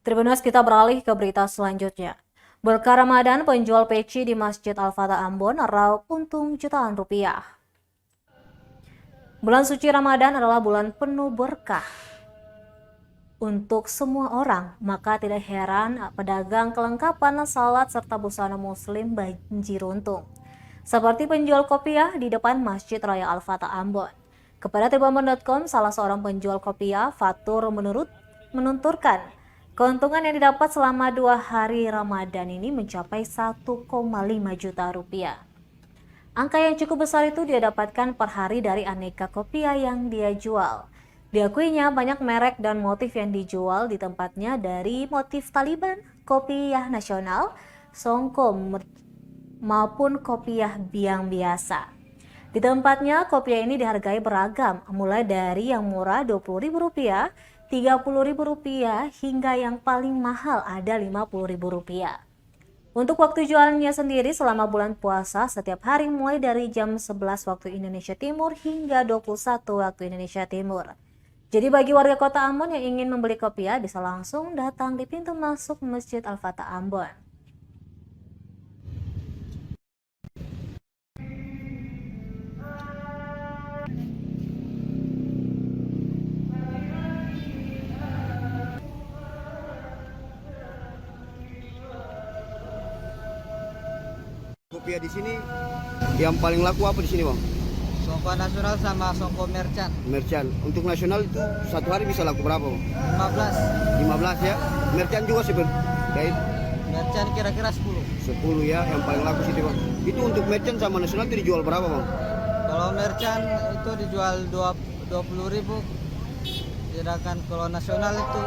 Tribuners, kita beralih ke berita selanjutnya. Berkah Ramadan, penjual peci di Masjid Al-Fatah Ambon meraup untung jutaan rupiah. Bulan suci Ramadan adalah bulan penuh berkah untuk semua orang, maka tidak heran pedagang kelengkapan salat serta busana muslim banjir untung. Seperti penjual kopiah di depan Masjid Raya Al-Fatah Ambon. Kepada Tribunbon.com, salah seorang penjual kopiah, Fatur, menunturkan keuntungan yang didapat selama 2 hari Ramadan ini mencapai 1,5 juta rupiah. Angka yang cukup besar itu dia dapatkan per hari dari aneka kopiah yang dia jual. Diakuinya banyak merek dan motif yang dijual di tempatnya, dari motif Taliban, kopiah nasional, songkom, maupun kopiah biang biasa. Di tempatnya, kopiah ini dihargai beragam, mulai dari yang murah Rp20.000, Rp30.000, hingga yang paling mahal ada Rp50.000. Untuk waktu jualannya sendiri selama bulan puasa setiap hari mulai dari jam 11 waktu Indonesia Timur hingga 21 waktu Indonesia Timur. Jadi bagi warga kota Ambon yang ingin membeli kopiah bisa langsung datang di pintu masuk Masjid Al-Fatah Ambon. Kopiah di sini yang paling laku apa di sini, Bang? Songko nasional sama songko merchant. Merchant. Untuk nasional itu satu hari bisa laku berapa, Bang? 15. 15 ya. Merchant juga seperti kayak Merchant kira-kira 10. 10 ya, yang paling laku situ, Bang. Itu untuk merchant sama nasional itu dijual berapa, Bang? Kalau merchant itu dijual 20.000. Sedangkan kalau nasional itu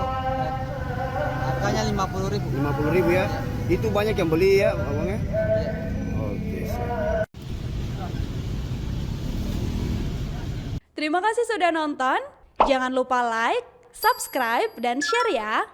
harganya 50.000. 50.000 ya. Itu banyak yang beli ya, Bang ya. Ya. Oke, siap. Terima kasih sudah nonton. Jangan lupa like, subscribe, dan share ya.